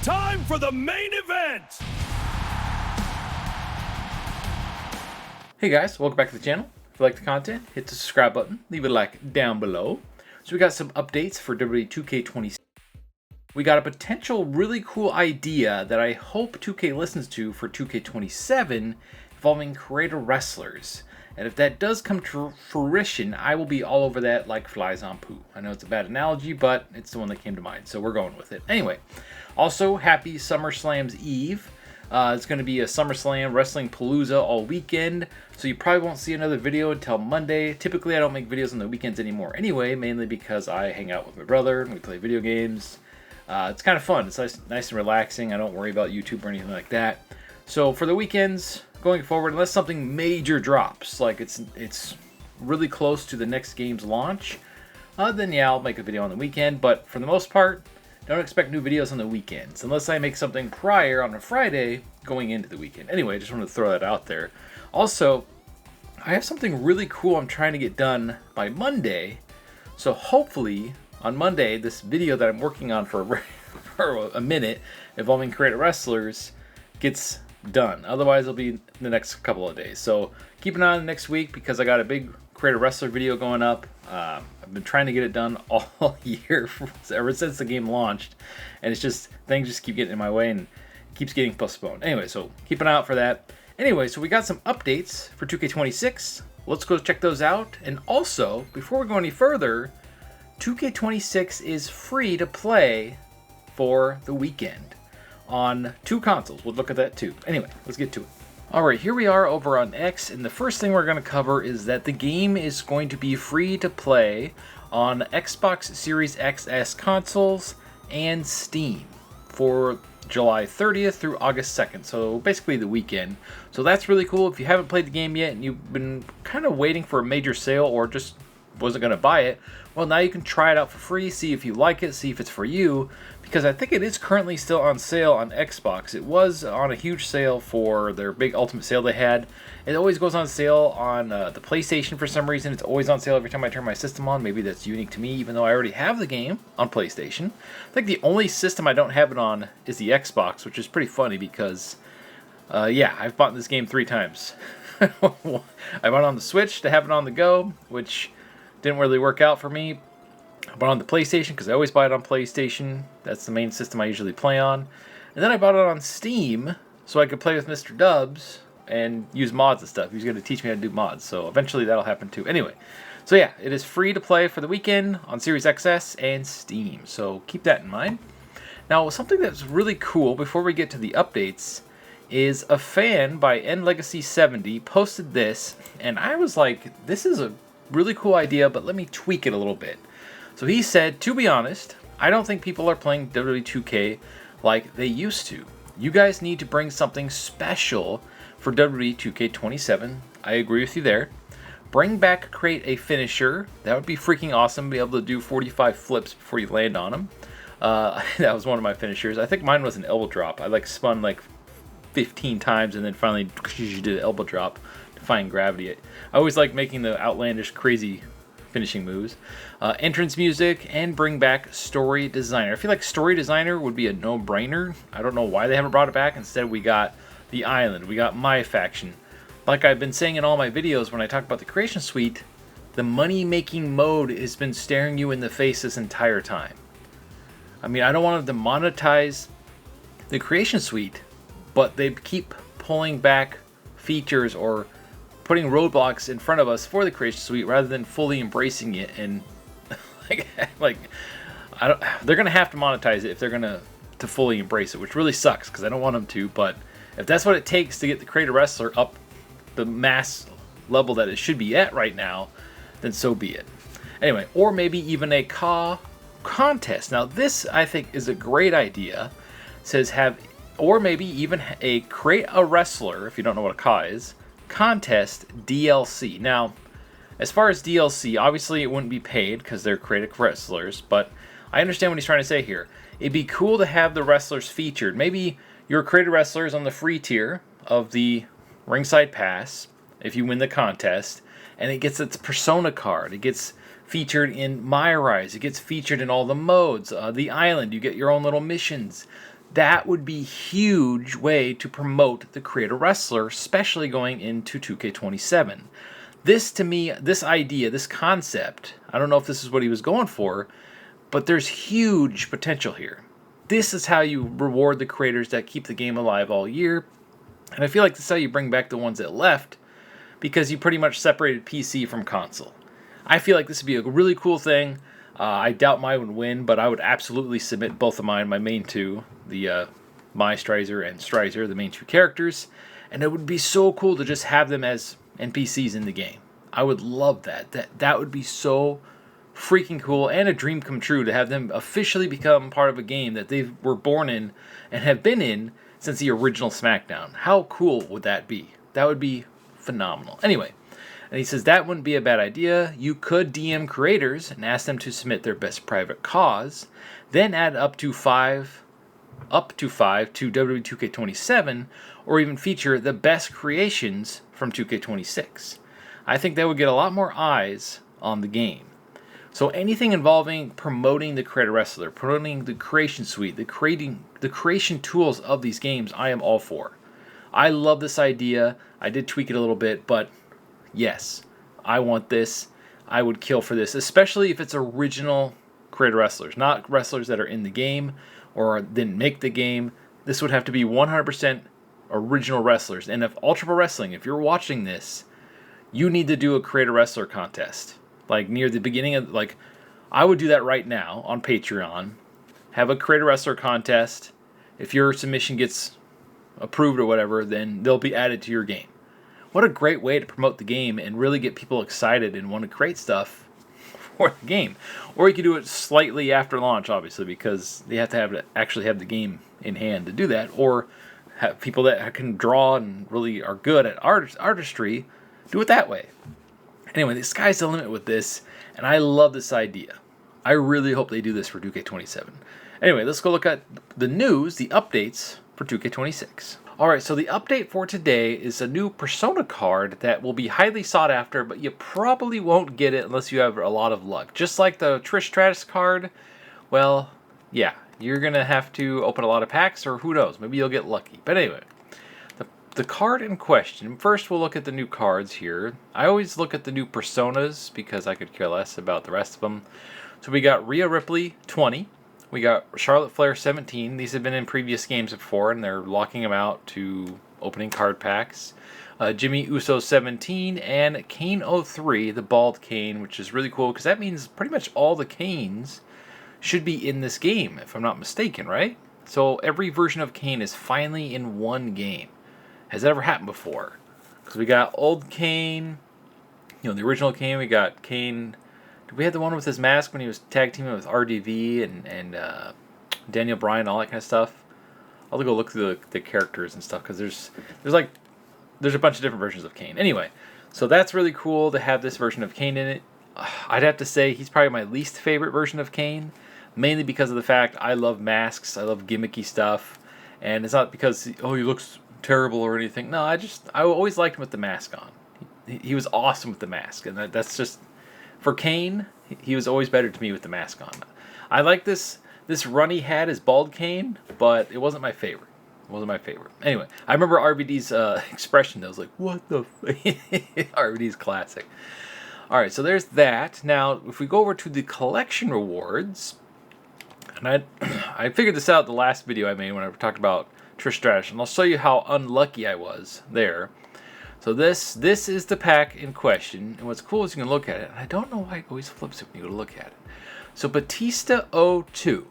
Time for the main event! Hey guys, welcome back to the channel. If you like the content, hit the subscribe button, leave a like down below. So we got some updates for WWE 2K26. We got a potential really cool idea that I hope 2K listens to for 2K27 involving creator wrestlers. And if that does come to fruition, I will be all over that like flies on poo. I know it's a bad analogy, but it's the one that came to mind, so we're going with it. Anyway, also happy SummerSlam's Eve. It's going to be a SummerSlam Wrestling Palooza all weekend, so you probably won't see another video until Monday. Typically, I don't make videos on the weekends anymore anyway, mainly because I hang out with my brother and we play video games. It's kind of fun. It's nice and relaxing. I don't worry about YouTube or anything like that. So for the weekends going forward, unless something major drops, like it's really close to the next game's launch, then yeah, I'll make a video on the weekend. But for the most part, don't expect new videos on the weekends, unless I make something prior on a Friday going into the weekend. Anyway, I just wanted to throw that out there. Also, I have something really cool I'm trying to get done by Monday. So hopefully, on Monday, this video that I'm working on for a minute, involving creator wrestlers, gets done. Otherwise, it'll be in the next couple of days. So keep an eye on next week, because I got a big creator wrestler video going up. I've been trying to get it done all year, ever since the game launched, and it's just, things just keep getting in my way and it keeps getting postponed. Anyway, so keep an eye out for that. Anyway, so we got some updates for 2K26. Let's go check those out. And also, before we go any further, 2K26 is free to play for the weekend on 2 consoles. We'll look at that too. Anyway, let's get to it. Alright, here we are over on X, and the first thing we're going to cover is that the game is going to be free to play on Xbox Series XS consoles and Steam for July 30th through August 2nd, so basically the weekend. So that's really cool. If you haven't played the game yet and you've been kind of waiting for a major sale or just wasn't going to buy it, well, now you can try it out for free, see if you like it, see if it's for you, because I think it is currently still on sale on Xbox. It was on a huge sale for their big Ultimate sale they had. It always goes on sale on the PlayStation for some reason. It's always on sale every time I turn my system on. Maybe that's unique to me, even though I already have the game on PlayStation. I think the only system I don't have it on is the Xbox, which is pretty funny because, yeah, I've bought this game 3 times. I bought it on the Switch to have it on the go, which didn't really work out for me. I bought it on the PlayStation because I always buy it on PlayStation. That's the main system I usually play on. And then I bought it on Steam so I could play with Mr. Dubs and use mods and stuff. He's going to teach me how to do mods, so eventually that'll happen too. Anyway, so yeah, it is free to play for the weekend on Series XS and Steam, so keep that in mind. Now, something that's really cool before we get to the updates is a fan by NLegacy70 posted this, and I was like, this is a really cool idea, but let me tweak it a little bit. So he said, to be honest, I don't think people are playing WWE 2K like they used to. You guys need to bring something special for WWE 2K27. I agree with you there. Bring back Create a Finisher. That would be freaking awesome, be able to do 45 flips before you land on them. That was one of my finishers. I think mine was an elbow drop. I like spun like 15 times and then finally did an elbow drop, defying gravity. I always like making the outlandish, crazy finishing moves. Entrance music, and bring back Story Designer. I feel like Story Designer would be a no-brainer. I don't know why they haven't brought it back. Instead, we got The Island. We got MyFaction. Like I've been saying in all my videos when I talk about the Creation Suite, the money-making mode has been staring you in the face this entire time. I mean, I don't want to monetize the Creation Suite, but they keep pulling back features or putting roadblocks in front of us for the Creation Suite rather than fully embracing it. And they're gonna have to monetize it if they're gonna fully embrace it, which really sucks because I don't want them to. But if that's what it takes to get the creator wrestler up the mass level that it should be at right now, then so be it. Anyway, or maybe even a contest. Now this I think is a great idea. It says or maybe even a create a wrestler, if you don't know what a CAW is, contest DLC. Now, as far as DLC, obviously it wouldn't be paid because they're creative wrestlers, but I understand what he's trying to say here. It'd be cool to have the wrestlers featured. Maybe your creative wrestlers on the free tier of the Ringside Pass, if you win the contest, and it gets its persona card. It gets featured in My Rise. It gets featured in all the modes. The Island, you get your own little missions. That would be a huge way to promote the creator wrestler, especially going into 2K27. This, to me, this idea, this concept, I don't know if this is what he was going for, but there's huge potential here. This is how you reward the creators that keep the game alive all year. And I feel like this is how you bring back the ones that left, because you pretty much separated PC from console. I feel like this would be a really cool thing. I doubt mine would win, but I would absolutely submit both of mine, my main two, the My Strizer and Strizer, the main two characters. And it would be so cool to just have them as NPCs in the game. I would love that. That would be so freaking cool, and a dream come true to have them officially become part of a game that they were born in and have been in since the original SmackDown. How cool would that be? That would be phenomenal. Anyway, and he says that wouldn't be a bad idea. You could DM creators and ask them to submit their best private cause, then add up to five to WWE 2K27, or even feature the best creations from 2K26. I think that would get a lot more eyes on the game. So anything involving promoting the creator wrestler, promoting the creation suite, the creation tools of these games, I am all for. I love this idea. I did tweak it a little bit, but yes, I want this. I would kill for this, especially if it's original creator wrestlers, not wrestlers that are in the game or didn't make the game. This would have to be 100% original wrestlers. And if Ultra Pro Wrestling, if you're watching this, you need to do a creator wrestler contest. Like near the beginning of, like, I would do that right now on Patreon. Have a creator wrestler contest. If your submission gets approved or whatever, then they'll be added to your game. What a great way to promote the game and really get people excited and want to create stuff for the game. Or you could do it slightly after launch, obviously, because they have to actually have the game in hand to do that. Or have people that can draw and really are good at artistry do it that way. Anyway, the sky's the limit with this, and I love this idea. I really hope they do this for 2K27. Anyway, let's go look at the news, the updates for 2K26. Alright, so the update for today is a new Persona card that will be highly sought after, but you probably won't get it unless you have a lot of luck. Just like the Trish Stratus card, well, yeah, you're going to have to open a lot of packs, or who knows, maybe you'll get lucky. But anyway, the card in question, first we'll look at the new cards here. I always look at the new Personas because I could care less about the rest of them. So we got Rhea Ripley 20. We got Charlotte Flair 17. These have been in previous games before, and they're locking them out to opening card packs. Jimmy Uso 17, and Kane 03, the bald Kane, which is really cool because that means pretty much all the Kanes should be in this game, if I'm not mistaken, right? So every version of Kane is finally in one game. Has that ever happened before? Because we got old Kane, the original Kane. We got Kane. Did we have the one with his mask when he was tag teaming with RDV and Daniel Bryan, all that kind of stuff? I'll go look through the characters and stuff because there's a bunch of different versions of Kane. Anyway, so that's really cool to have this version of Kane in it. I'd have to say he's probably my least favorite version of Kane, mainly because of the fact I love masks, I love gimmicky stuff, and it's not because he looks terrible or anything. No, I always liked him with the mask on. He was awesome with the mask, and that's just for Kane. He was always better to me with the mask on. I like this run he had as bald Kane, but it wasn't my favorite. Anyway, I remember RVD's expression. That was like, "What the?" RVD's classic. All right, so there's that. Now, if we go over to the collection rewards, and I figured this out the last video I made when I talked about Trish Stratus, and I'll show you how unlucky I was there. So this is the pack in question, and what's cool is you can look at it. And I don't know why it always flips it when you go to look at it. So Batista 02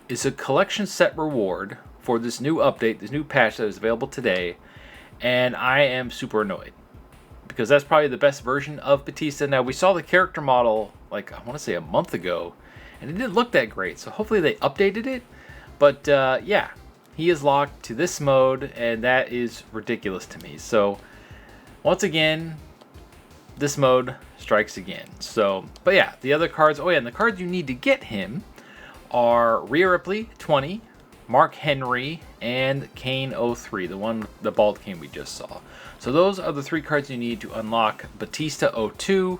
is a collection set reward for this new update, this new patch that is available today, and I am super annoyed because that's probably the best version of Batista. Now, we saw the character model like I want to say a month ago, and it didn't look that great, so hopefully they updated it. But yeah, he is locked to this mode, and that is ridiculous to me. So once again, this mode strikes again. So, but yeah, the other cards, and the cards you need to get him are Rhea Ripley 20, Mark Henry, and Kane 03, the bald Kane we just saw. So those are the three cards you need to unlock Batista 02.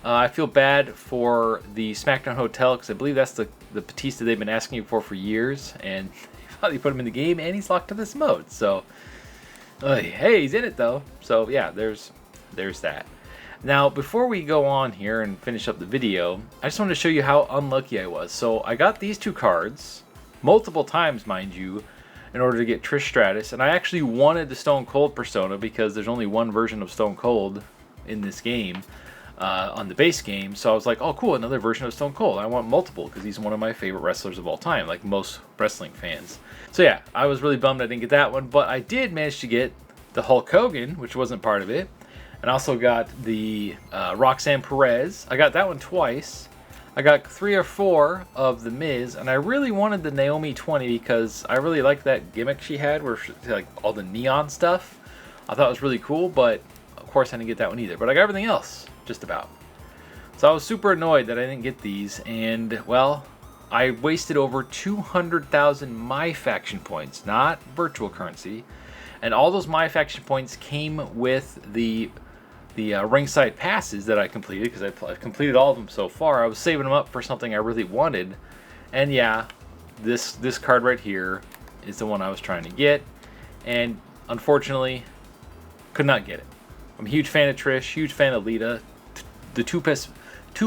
I feel bad for the SmackDown Hotel because I believe that's the Batista they've been asking you for years, and finally put him in the game, and he's locked to this mode. So, hey, he's in it though. So yeah, there's that. Now, before we go on here and finish up the video, I just wanted to show you how unlucky I was. So I got these two cards multiple times, mind you, in order to get Trish Stratus, and I actually wanted the Stone Cold persona because there's only one version of Stone Cold in this game, on the base game. So I was like, oh cool, another version of Stone Cold. I want multiple because he's one of my favorite wrestlers of all time, like most wrestling fans. So yeah, I was really bummed I didn't get that one, but I did manage to get the Hulk Hogan, which wasn't part of it. And also got the Roxanne Perez. I got that one twice. I got 3 or 4 of the Miz, and I really wanted the Naomi 20 because I really liked that gimmick she had, where she, like all the neon stuff. I thought it was really cool, but of course I didn't get that one either. But I got everything else, just about. So I was super annoyed that I didn't get these, and well, I wasted over 200,000 MyFaction points, not virtual currency, and all those MyFaction points came with the ringside passes that I completed, because I've completed all of them so far. I was saving them up for something I really wanted, and yeah, this card right here is the one I was trying to get, and unfortunately could not get it. I'm a huge fan of Trish, huge fan of Lita, the two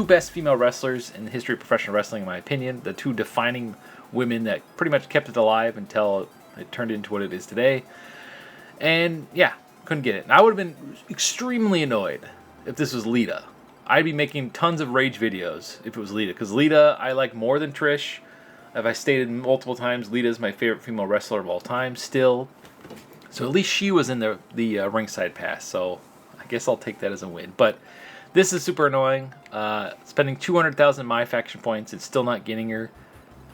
best female wrestlers in the history of professional wrestling, in my opinion, the two defining women that pretty much kept it alive until it turned into what it is today. And yeah, couldn't get it. And I would have been extremely annoyed if this was Lita. I'd be making tons of rage videos if it was Lita, because Lita I like more than Trish. As I stated multiple times, Lita is my favorite female wrestler of all time still. So at least she was in the ringside pass, so I guess I'll take that as a win. But this is super annoying. Spending 200,000 MyFaction points and still not getting her,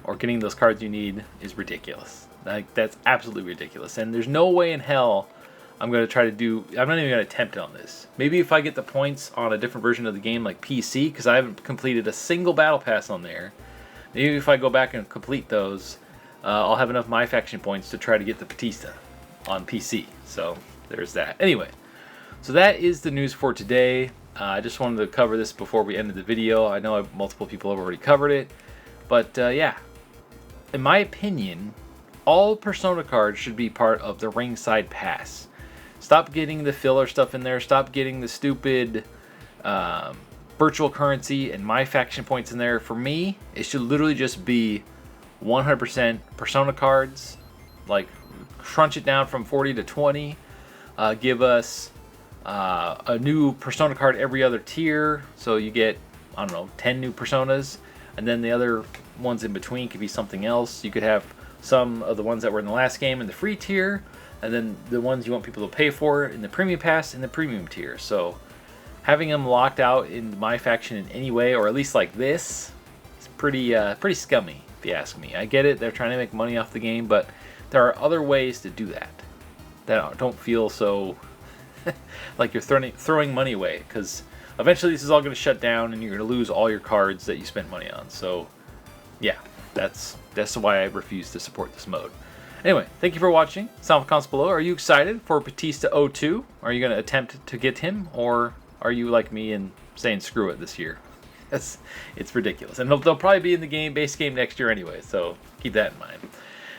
or getting those cards you need, is ridiculous. Like, that's absolutely ridiculous. And there's no way in hell I'm going to try to do... I'm not even going to attempt on this. Maybe if I get the points on a different version of the game, like PC, because I haven't completed a single Battle Pass on there. Maybe if I go back and complete those, I'll have enough MyFaction points to try to get the Batista on PC. So, there's that. Anyway, so that is the news for today. I just wanted to cover this before we ended the video. I know multiple people have already covered it. But, yeah. In my opinion, all Persona cards should be part of the ringside pass. Stop getting the filler stuff in there. Stop getting the stupid virtual currency and MyFaction points in there. For me, it should literally just be 100% Persona cards. Like, crunch it down from 40 to 20. Give us a new Persona card every other tier. So you get, I don't know, 10 new Personas. And then the other ones in between could be something else. You could have some of the ones that were in the last game in the free tier, and then the ones you want people to pay for in the premium pass in the premium tier. So having them locked out in MyFaction in any way, or at least like this, is pretty scummy, if you ask me. I get it, they're trying to make money off the game, but there are other ways to do that don't feel so like you're throwing money away, because eventually this is all going to shut down and you're going to lose all your cards that you spent money on. So yeah, that's why I refuse to support this mode. Anyway, thank you for watching. Sound comments below. Are you excited for Batista 02? Are you going to attempt to get him, or are you like me and saying screw it this year? It's ridiculous. And they'll probably be in the base game next year anyway, so keep that in mind.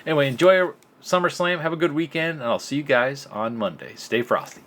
Anyway, enjoy SummerSlam. Have a good weekend, and I'll see you guys on Monday. Stay frosty.